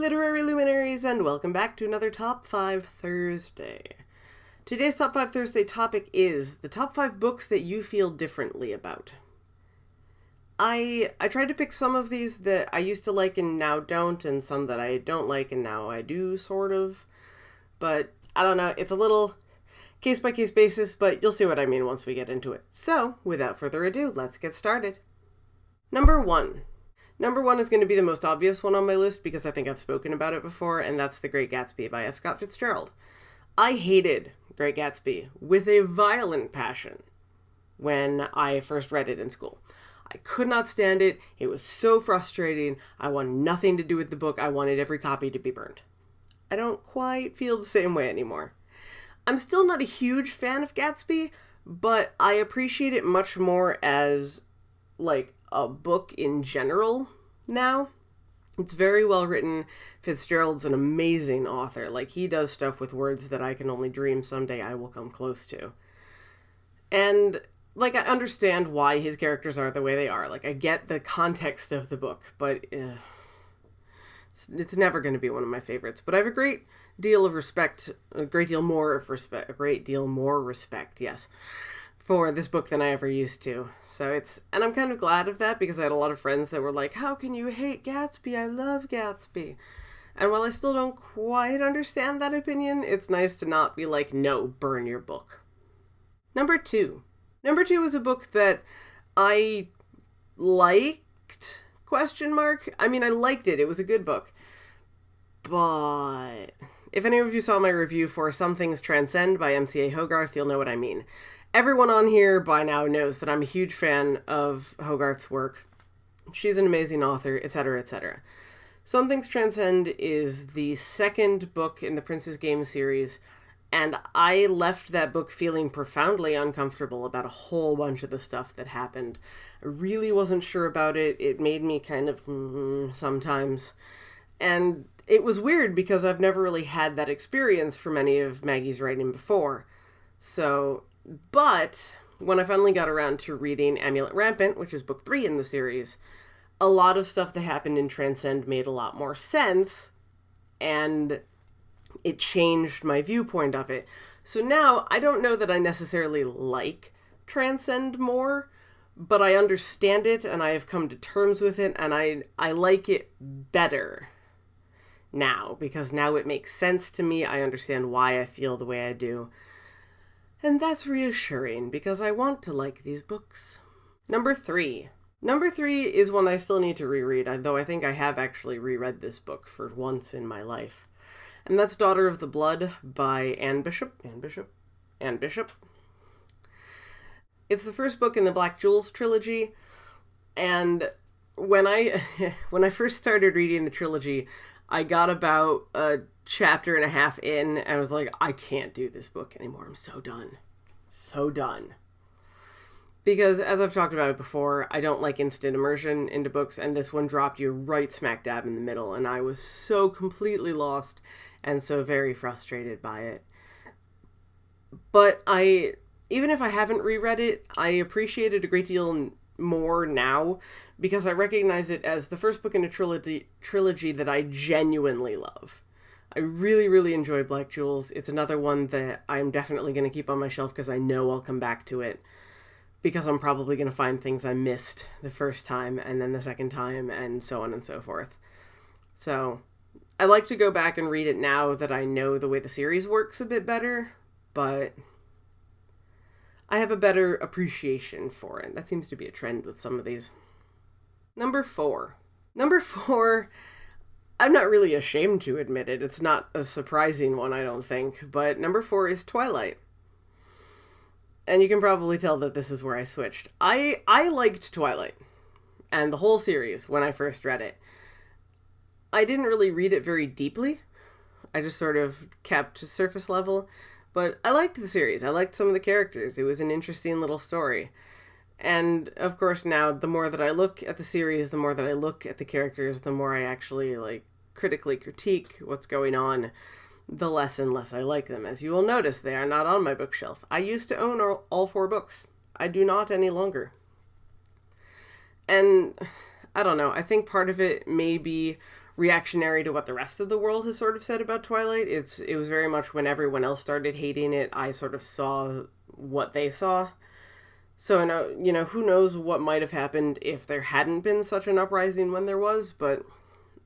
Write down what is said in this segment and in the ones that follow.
literary luminaries, and welcome back to another Top 5 Thursday. Today's Top 5 Thursday topic is the top 5 books that you feel differently about. I tried to pick some of these that I used to like and now don't, and some that I don't like and now I do, sort of. But, I don't know, it's a little case-by-case basis, but you'll see what I mean once we get into it. So, without further ado, let's get started. Number 1. Number 1 is going to be the most obvious one on my list because I think I've spoken about it before, and that's The Great Gatsby by F. Scott Fitzgerald. I hated Great Gatsby with a violent passion when I first read it in school. I could not stand it. It was so frustrating. I wanted nothing to do with the book. I wanted every copy to be burned. I don't quite feel the same way anymore. I'm still not a huge fan of Gatsby, but I appreciate it much more as, like, a book in general now. It's very well written. Fitzgerald's an amazing author. Like, he does stuff with words that I can only dream someday I will come close to. And, like, I understand why his characters are the way they are. Like, I get the context of the book, but it's never going to be one of my favorites. But I have a great deal of respect, a great deal more respect, yes, for this book than I ever used to. So and I'm kind of glad of that because I had a lot of friends that were like, how can you hate Gatsby? I love Gatsby. And while I still don't quite understand that opinion, it's nice to not be like, no, burn your book. Number 2. Number 2 is a book that I liked, ? I mean, I liked it. It was a good book. But if any of you saw my review for Some Things Transcend by M.C.A. Hogarth, you'll know what I mean. Everyone on here by now knows that I'm a huge fan of Hogarth's work. She's an amazing author, etc., etc. Some Things Transcend is the second book in the Prince's Game series, and I left that book feeling profoundly uncomfortable about a whole bunch of the stuff that happened. I really wasn't sure about it. It made me kind of sometimes. And it was weird because I've never really had that experience from any of Maggie's writing before. But when I finally got around to reading Amulet Rampant, which is book 3 in the series, a lot of stuff that happened in Transcend made a lot more sense, and it changed my viewpoint of it. So now, I don't know that I necessarily like Transcend more, but I understand it, and I have come to terms with it, and I like it better now, because now it makes sense to me. I understand why I feel the way I do. And that's reassuring, because I want to like these books. Number 3. Number 3 is one I still need to reread, though I think I have actually reread this book for once in my life. And that's Daughter of the Blood by Anne Bishop. Anne Bishop. It's the first book in the Black Jewels trilogy, and when I first started reading the trilogy, I got about a chapter and a half in, and I was like, I can't do this book anymore. I'm so done. So done. Because, as I've talked about it before, I don't like instant immersion into books, and this one dropped you right smack dab in the middle, and I was so completely lost and so very frustrated by it. But even if I haven't reread it, I appreciate it a great deal more now, because I recognize it as the first book in a trilogy that I genuinely love. I really, really enjoy Black Jewels. It's another one that I'm definitely going to keep on my shelf because I know I'll come back to it, because I'm probably going to find things I missed the first time and then the second time and so on and so forth. So I like to go back and read it now that I know the way the series works a bit better, but I have a better appreciation for it. That seems to be a trend with some of these. Number 4. Number 4, I'm not really ashamed to admit it. It's not a surprising one, I don't think. But number 4 is Twilight. And you can probably tell that this is where I switched. I liked Twilight and the whole series when I first read it. I didn't really read it very deeply. I just sort of kept surface level. But I liked the series. I liked some of the characters. It was an interesting little story. And, of course, now, the more that I look at the series, the more that I look at the characters, the more I actually, critically critique what's going on, the less and less I like them. As you will notice, they are not on my bookshelf. I used to own all 4 books. I do not any longer. And I don't know, I think part of it may be reactionary to what the rest of the world has sort of said about Twilight. It was very much when everyone else started hating it, I sort of saw what they saw. So, who knows what might have happened if there hadn't been such an uprising when there was, but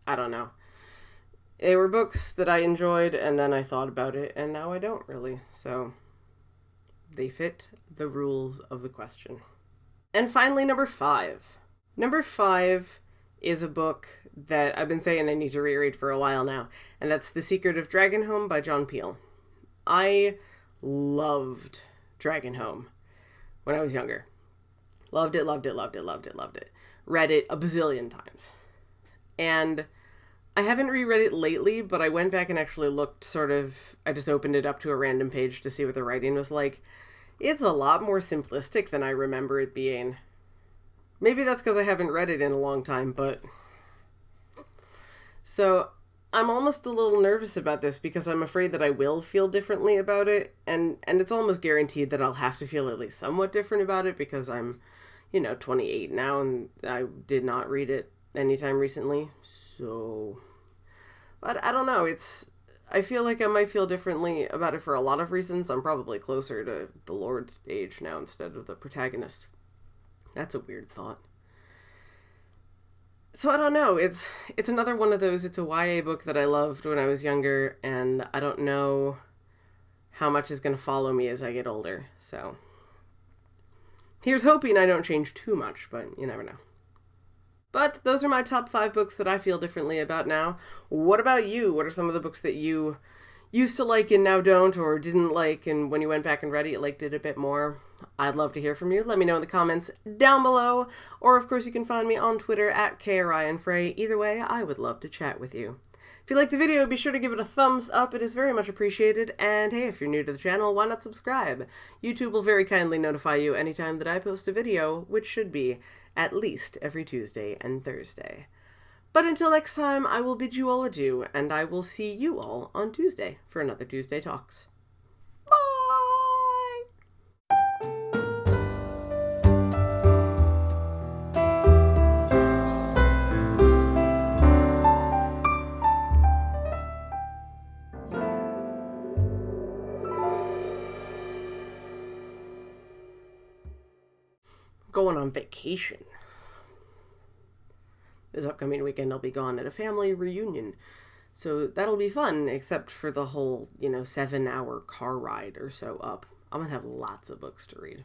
I don't know. They were books that I enjoyed, and then I thought about it, and now I don't really. So, they fit the rules of the question. And finally, number 5. Number 5 is a book that I've been saying I need to reread for a while now, and that's The Secret of Dragonhome by John Peel. I loved Dragonhome when I was younger. Loved it, loved it, loved it, loved it, loved it. Read it a bazillion times. And I haven't reread it lately, but I went back and actually looked I just opened it up to a random page to see what the writing was like. It's a lot more simplistic than I remember it being. Maybe that's because I haven't read it in a long time, but... So, I'm almost a little nervous about this because I'm afraid that I will feel differently about it, and it's almost guaranteed that I'll have to feel at least somewhat different about it because I'm, 28 now, and I did not read it anytime recently, so... But I don't know, I feel like I might feel differently about it for a lot of reasons. I'm probably closer to the Lord's age now instead of the protagonist. That's a weird thought. So I don't know, it's another one of those, it's a YA book that I loved when I was younger, and I don't know how much is going to follow me as I get older, so... Here's hoping I don't change too much, but you never know. But those are my top 5 books that I feel differently about now. What about you? What are some of the books that you used to like and now don't, or didn't like, and when you went back and read it, you liked it a bit more? I'd love to hear from you. Let me know in the comments down below. Or, of course, you can find me on Twitter at KRyanFrey. Either way, I would love to chat with you. If you liked the video, be sure to give it a thumbs up. It is very much appreciated. And hey, if you're new to the channel, why not subscribe? YouTube will very kindly notify you anytime that I post a video, which should be at least every Tuesday and Thursday. But until next time, I will bid you all adieu, and I will see you all on Tuesday for another Tuesday Talks. Bye! Going on vacation. This upcoming weekend I'll be gone at a family reunion, so that'll be fun, except for the whole, 7-hour car ride or so up. I'm gonna have lots of books to read.